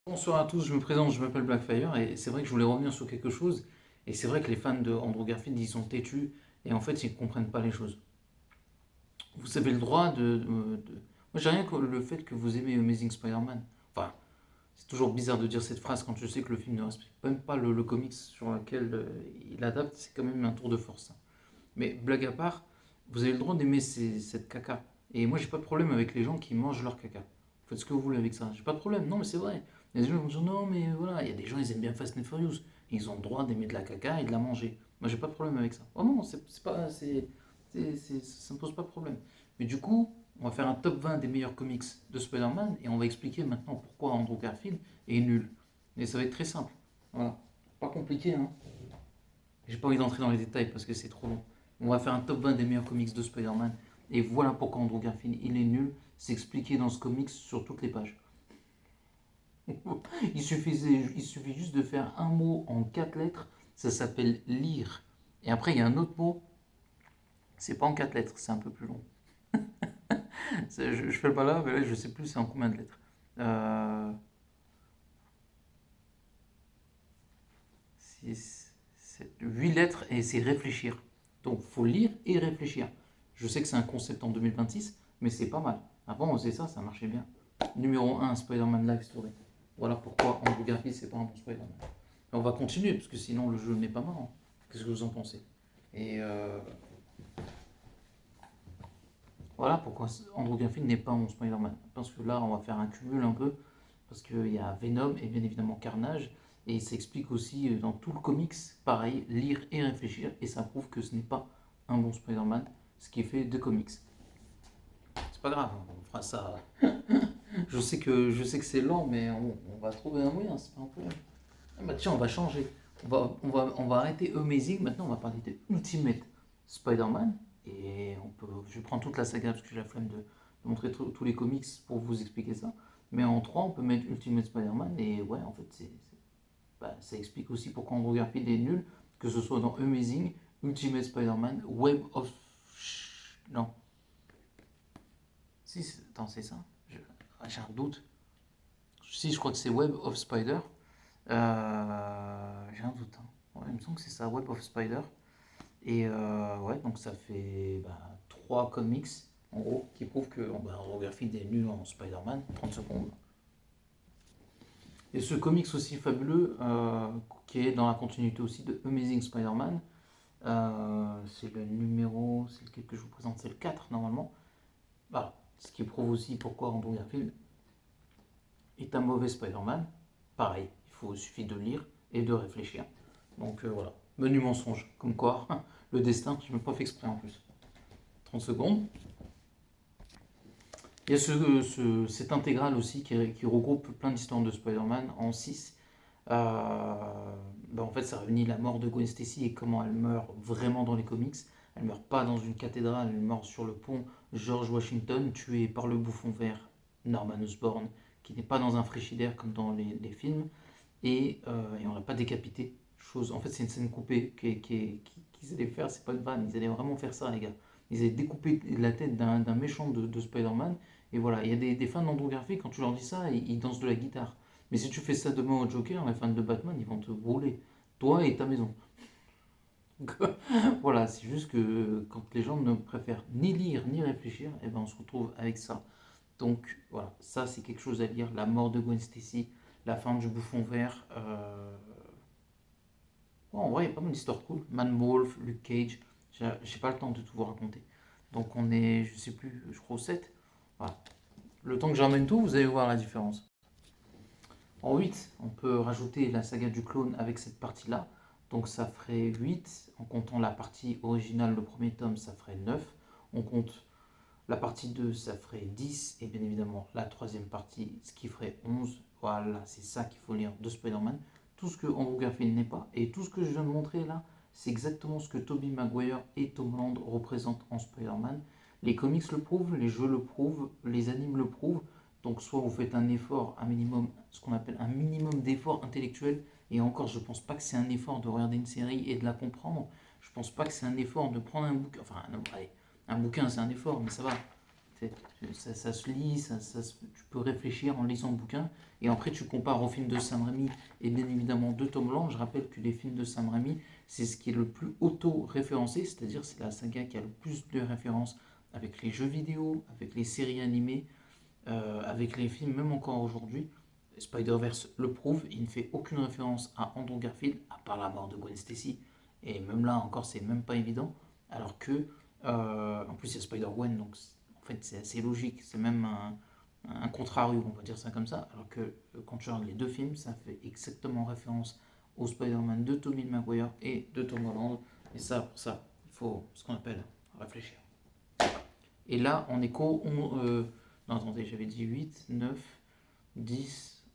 Bonsoir à tous, je me présente, je m'appelle Blackfire et c'est vrai que je voulais revenir sur quelque chose et c'est vrai que les fans de Andrew Garfield ils sont têtus et en fait ils ne comprennent pas les choses. Vous avez le droit Moi j'ai rien que le fait que vous aimez Amazing Spider-Man. Enfin, c'est toujours bizarre de dire cette phrase quand je sais que le film ne respecte même pas le comics sur lequel il adapte, c'est quand même un tour de force, hein. Mais blague à part, vous avez le droit d'aimer cette caca. Et moi, j'ai pas de problème avec les gens qui mangent leur caca. Vous faites ce que vous voulez avec ça. J'ai pas de problème. Non, mais c'est vrai. Il y a des gens qui vont dire non, mais voilà. Il y a des gens, ils aiment bien Fast and Furious. Ils ont le droit d'aimer de la caca et de la manger. Moi, j'ai pas de problème avec ça. Vraiment, c'est pas. Ça me pose pas de problème. Mais du coup, on va faire un top 20 des meilleurs comics de Spider-Man et on va expliquer maintenant pourquoi Andrew Garfield est nul. Et ça va être très simple. Voilà. Pas compliqué, hein. J'ai pas envie d'entrer dans les détails parce que c'est trop long. On va faire un top 20 des meilleurs comics de Spider-Man. Et voilà pourquoi Andrew Garfield, il est nul. C'est expliqué dans ce comics sur toutes les pages. Il suffit juste de faire un mot en 4 lettres. Ça s'appelle lire. Et après, il y a un autre mot. C'est pas en 4 lettres, c'est un peu plus long. Je fais pas là, mais là, je sais plus c'est en combien de lettres. Euh, 6, 7, 8 lettres et c'est réfléchir. Donc, faut lire et réfléchir. Je sais que c'est un concept en 2026, mais c'est pas mal. Avant, on faisait ça, ça marchait bien. Numéro 1, Spider-Man Live Story. Voilà pourquoi Andrew Garfield, c'est pas un bon Spider-Man. On va continuer, parce que sinon le jeu n'est pas marrant. Qu'est-ce que vous en pensez? Et voilà pourquoi Andrew Garfield n'est pas un bon Spider-Man. Parce que là, on va faire un cumul un peu, parce qu'il y a Venom et bien évidemment Carnage, et il s'explique aussi dans tout le comics, pareil, lire et réfléchir, et ça prouve que ce n'est pas un bon Spider-Man, ce qui est fait de comics. C'est pas grave, on fera ça. Je sais que c'est lent, mais on va trouver un moyen, c'est pas un problème. Ah bah tiens, on va changer. On va arrêter Amazing, maintenant on va parler de Ultimate Spider-Man. Et je prends toute la saga parce que j'ai la flemme de montrer tous les comics pour vous expliquer ça. Mais en 3 on peut mettre Ultimate Spider-Man. Et ouais, en fait, ça explique aussi pourquoi Andrew Garfield est nul, que ce soit dans Amazing, Ultimate Spider-Man, Web of. Non. Si, attends, c'est ça. J'ai un doute. Si, je crois que c'est Web of Spider. J'ai un doute, hein. Ouais, il me semble que c'est ça, Web of Spider. Et ouais, donc ça fait 3 comics, en gros, qui prouvent que Andrew Garfield est nul en Spider-Man. 30 secondes. Et ce comics aussi fabuleux, qui est dans la continuité aussi de Amazing Spider-Man, c'est le numéro, c'est lequel que je vous présente, c'est le 4 normalement. Voilà, ce qui prouve aussi pourquoi Andrew Garfield est un mauvais Spider-Man. Pareil, il suffit de lire et de réfléchir. Donc voilà, menu mensonge, comme quoi le destin, je ne me pas fait exprès en plus. 30 secondes. Il y a cette intégrale aussi qui regroupe plein d'histoires de Spider-Man en 6. En fait, ça réunit la mort de Gwen Stacy et comment elle meurt vraiment dans les comics. Elle meurt pas dans une cathédrale, elle meurt sur le pont George Washington, tuée par le bouffon vert Norman Osborn, qui n'est pas dans un frigidaire comme dans les films, et on l'a pas décapité. En fait, c'est une scène coupée qu'ils allaient faire, c'est pas une vanne, ils allaient vraiment faire ça, les gars. Ils allaient découper la tête d'un méchant de Spider-Man, et voilà. Il y a des fans d'Andrew Garfield, quand tu leur dis ça, ils dansent de la guitare. Mais si tu fais ça demain au Joker, les fans de Batman, ils vont te brûler. Toi et ta maison. Voilà, c'est juste que quand les gens ne préfèrent ni lire ni réfléchir, et ben on se retrouve avec ça. Donc voilà, ça c'est quelque chose à lire. La mort de Gwen Stacy, la fin du bouffon vert. Ouais, en vrai, il y a pas mal d'histoires cool. Man Wolf, Luke Cage. J'ai pas le temps de tout vous raconter. Donc on est, je sais plus, je crois au 7. Voilà. Le temps que j'emmène tout, vous allez voir la différence. En 8, on peut rajouter la saga du clone avec cette partie-là. Donc ça ferait 8. En comptant la partie originale, le premier tome, ça ferait 9. On compte la partie 2, ça ferait 10. Et bien évidemment, la troisième partie, ce qui ferait 11. Voilà, c'est ça qu'il faut lire de Spider-Man. Tout ce que Andrew Garfield n'est pas. Et tout ce que je viens de montrer là, c'est exactement ce que Tobey Maguire et Tom Holland représentent en Spider-Man. Les comics le prouvent, les jeux le prouvent, les animes le prouvent. Donc soit vous faites un effort, un minimum, ce qu'on appelle un minimum d'effort intellectuel, et encore je pense pas que c'est un effort de regarder une série et de la comprendre, je pense pas que c'est un effort de prendre un bouquin, enfin allez, un bouquin c'est un effort, mais ça va, Ça se lit, tu peux réfléchir en lisant le bouquin. Et après, tu compares au film de Sam Raimi et bien évidemment de Tom Holland. Je rappelle que les films de Sam Raimi, c'est ce qui est le plus auto-référencé, c'est-à-dire c'est la saga qui a le plus de références avec les jeux vidéo, avec les séries animées, avec les films, même encore aujourd'hui. Spider-Verse le prouve, il ne fait aucune référence à Andrew Garfield, à part la mort de Gwen Stacy. Et même là encore, c'est même pas évident. Alors que, en plus, il y a Spider-Gwen, donc en fait, c'est assez logique. C'est même un contrario, on va dire ça comme ça. Alors que quand tu regardes les deux films, ça fait exactement référence au Spider-Man de Tobey Maguire et de Tom Holland. Et ça, pour ça, il faut ce qu'on appelle réfléchir. Et là, on est non, attendez, j'avais dit 8, 9, 10,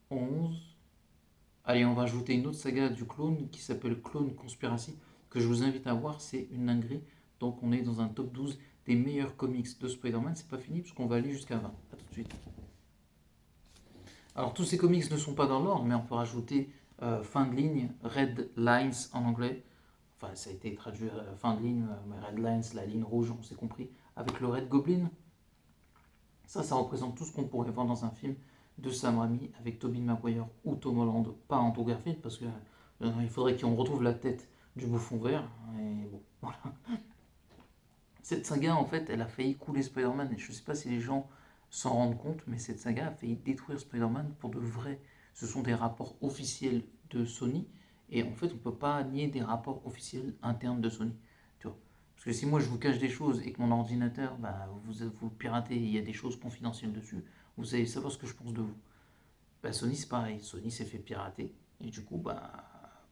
11. Allez, on va ajouter une autre saga du clone qui s'appelle Clone Conspiracy, que je vous invite à voir, c'est une dinguerie. Donc on est dans un top 12 des meilleurs comics de Spider-Man. C'est pas fini parce qu'on va aller jusqu'à 20. A tout de suite. Alors tous ces comics ne sont pas dans l'ordre, mais on peut rajouter fin de ligne, Red Lines en anglais. Enfin, ça a été traduit fin de ligne, Red Lines, la ligne rouge, on s'est compris. Avec le Red Goblin. Ça représente tout ce qu'on pourrait voir dans un film de Sam Raimi avec Tobey Maguire ou Tom Holland, pas Andrew Garfield, parce que il faudrait qu'on retrouve la tête du bouffon vert. Et bon, voilà. Cette saga, en fait, elle a failli couler Spider-Man. Et je ne sais pas si les gens s'en rendent compte, mais cette saga a failli détruire Spider-Man pour de vrai. Ce sont des rapports officiels de Sony. Et en fait, on ne peut pas nier des rapports officiels internes de Sony. Tu vois. Parce que si moi je vous cache des choses et que mon ordinateur, bah, vous le piratez et il y a des choses confidentielles dessus, vous allez savoir ce que je pense de vous. Bah, Sony, c'est pareil. Sony s'est fait pirater. Et du coup, bah,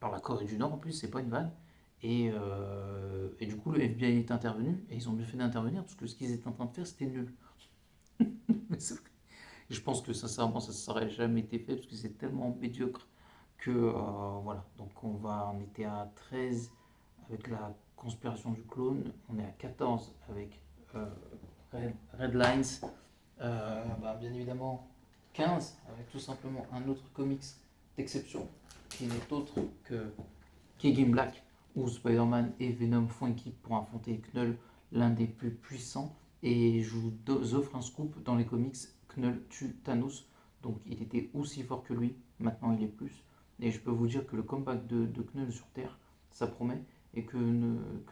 par la Corée du Nord en plus, c'est pas une vanne. Et du coup, le FBI est intervenu, et ils ont bien fait d'intervenir, parce que ce qu'ils étaient en train de faire, c'était nul. Je pense que sincèrement, ça ne serait jamais été fait, parce que c'est tellement médiocre que voilà. Donc on était à 13 avec la conspiration du clone, on est à 14 avec euh, Red Lines, bah, bien évidemment 15 avec tout simplement un autre comics d'exception qui n'est autre que King Black, où Spider-Man et Venom font équipe pour affronter Knull, l'un des plus puissants. Et je vous offre un scoop dans les comics, Knull tue Thanos, donc il était aussi fort que lui, maintenant il est plus. Et je peux vous dire que le comeback de Knull sur Terre, ça promet, et que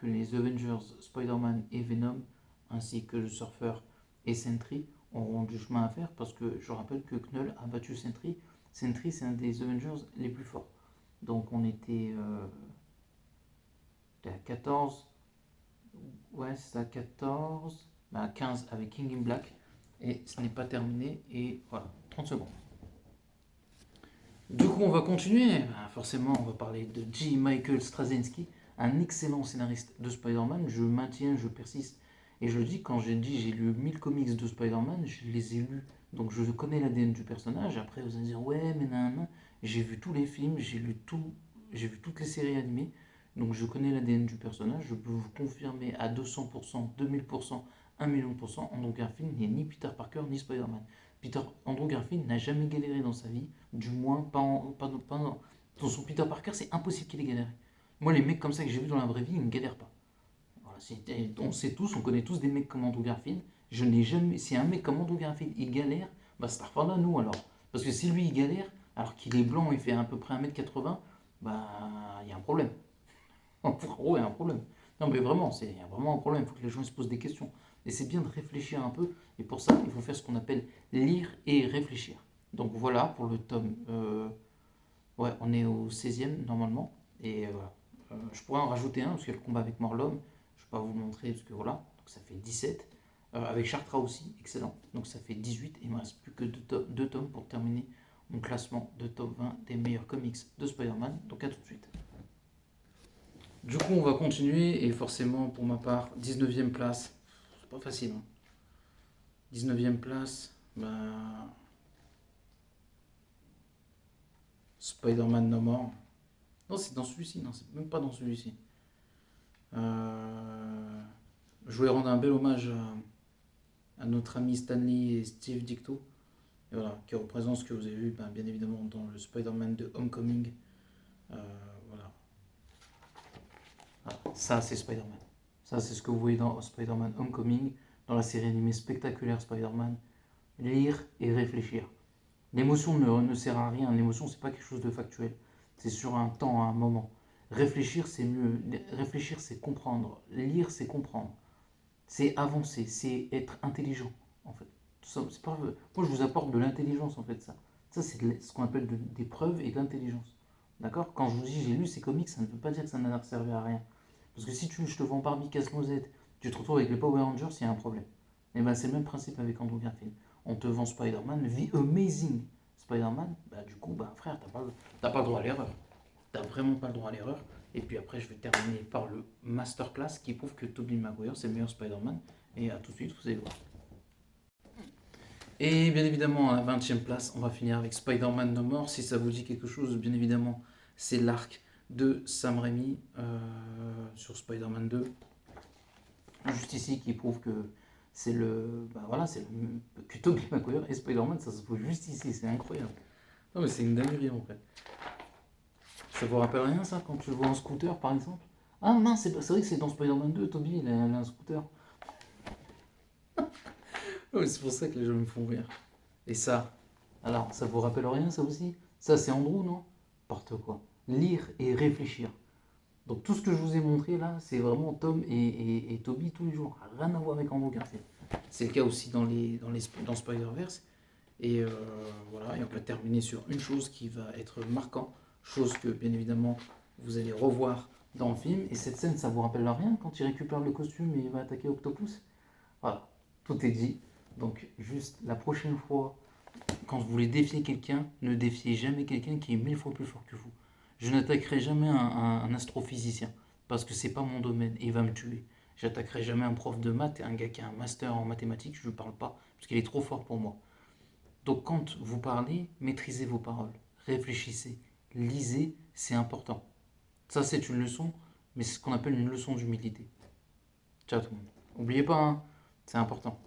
les Avengers, Spider-Man et Venom, ainsi que le Surfer et Sentry, auront du chemin à faire, parce que je rappelle que Knull a battu Sentry. Sentry, c'est un des Avengers les plus forts. Donc on était à 14, ouais c'est à 14, à 15 avec King in Black, et ce n'est pas terminé, et voilà, 30 secondes. Du coup on va continuer, forcément on va parler de J. Michael Straczynski, un excellent scénariste de Spider-Man, je maintiens, je persiste, et je le dis, quand j'ai dit j'ai lu 1000 comics de Spider-Man, je les ai lus, donc je connais l'ADN du personnage. Après vous allez dire ouais mais nan, j'ai vu tous les films, j'ai vu toutes les séries animées, donc je connais l'ADN du personnage, je peux vous confirmer à 200%, 2000%, 1 million de pourcents, Andrew Garfield n'est ni Peter Parker ni Spider-Man. Andrew Garfield n'a jamais galéré dans sa vie, du moins dans son Peter Parker, c'est impossible qu'il ait galéré. Moi, les mecs comme ça que j'ai vus dans la vraie vie, ils ne galèrent pas. Voilà, on sait tous, on connaît tous des mecs comme Andrew Garfield. Je n'ai jamais. Si un mec comme Andrew Garfield il galère, bah c'est pas nous alors. Parce que si lui il galère, alors qu'il est blanc, il fait à peu près 1m80, bah il y a un problème. En gros, il y a un problème. Non, mais vraiment, il y a vraiment un problème. Il faut que les gens se posent des questions. Et c'est bien de réfléchir un peu. Et pour ça, il faut faire ce qu'on appelle lire et réfléchir. Donc voilà pour le tome. Ouais, on est au 16e normalement. Et voilà. Je pourrais en rajouter un parce qu'il y a le combat avec Morlom. Je ne vais pas vous le montrer parce que voilà. Donc ça fait 17. Avec Chartra aussi, excellent. Donc ça fait 18. Il ne me reste plus que deux tomes pour terminer mon classement de top 20 des meilleurs comics de Spider-Man. Donc à tout de suite. Du coup, on va continuer, et forcément, pour ma part, 19e place, c'est pas facile. Hein. 19e place, bah, Spider-Man No More. Non, c'est dans celui-ci, non, c'est même pas dans celui-ci. Euh, je voulais rendre un bel hommage à notre ami Stanley et Steve Dicto, et voilà, qui représentent ce que vous avez vu, bah, bien évidemment, dans le Spider-Man de Homecoming. Euh, voilà. Ah, ça, c'est Spider-Man. Ça, c'est ce que vous voyez dans Spider-Man Homecoming. dans la série animée spectaculaire Spider-Man, lire et réfléchir. L'émotion ne sert à rien, l'émotion c'est pas quelque chose de factuel, c'est sur un temps, un moment. Réfléchir c'est mieux, réfléchir c'est comprendre, lire c'est comprendre, c'est avancer, c'est être intelligent en fait. C'est pas, moi je vous apporte de l'intelligence en fait ça. Ça c'est ce qu'on appelle des preuves et de l'intelligence. D'accord. Quand je vous dis j'ai lu ces comics, ça ne veut pas dire que ça n'a servi à rien. Parce que si je te vends Barbie Casse-Noisette, tu te retrouves avec les Power Rangers, il y a un problème. Et ben c'est le même principe avec Andrew Garfield. On te vend Spider-Man, The Amazing Spider-Man, bah du coup, bah frère, t'as pas le droit à l'erreur. T'as vraiment pas le droit à l'erreur. Et puis après, je vais terminer par le masterclass qui prouve que Tobey Maguire c'est le meilleur Spider-Man. Et à tout de suite, vous allez voir. Et bien évidemment, à la 20e place, on va finir avec Spider-Man No More. Si ça vous dit quelque chose, bien évidemment, c'est l'arc de Sam Raimi sur Spider-Man 2. Juste ici, qui prouve que c'est le. Bah voilà, que Tobey Maguire et Spider-Man, ça se trouve juste ici. C'est incroyable. Non, mais c'est une dinguerie en fait. Ça vous rappelle rien ça quand tu le vois en scooter par exemple? Ah mince, c'est vrai que c'est dans Spider-Man 2, Tobey il a un scooter. Ouais, c'est pour ça que les gens me font rire. Et ça, alors, ça vous rappelle rien, ça aussi? Ça, c'est Andrew, non? N'importe quoi. Lire et réfléchir. Donc, tout ce que je vous ai montré là, c'est vraiment Tom et Toby tous les jours. Rien à voir avec Andrew Garfield. C'est le cas aussi dans Spider-Verse. Et voilà, et on va terminer sur une chose qui va être marquant. Chose que, bien évidemment, vous allez revoir dans le film. Et cette scène, ça vous rappelle rien quand il récupère le costume et il va attaquer Octopus? Voilà, tout est dit. Donc, juste la prochaine fois quand vous voulez défier quelqu'un, ne défiez jamais quelqu'un qui est 1000 fois plus fort que vous. Je n'attaquerai jamais un astrophysicien, parce que c'est pas mon domaine, et il va me tuer. J'attaquerai jamais un prof de maths et un gars qui a un master en mathématiques, je ne parle pas, parce qu'il est trop fort pour moi. Donc quand vous parlez, maîtrisez vos paroles, réfléchissez, lisez, c'est important. Ça c'est une leçon, mais c'est ce qu'on appelle une leçon d'humilité. Ciao tout le monde. N'oubliez pas, hein, c'est important.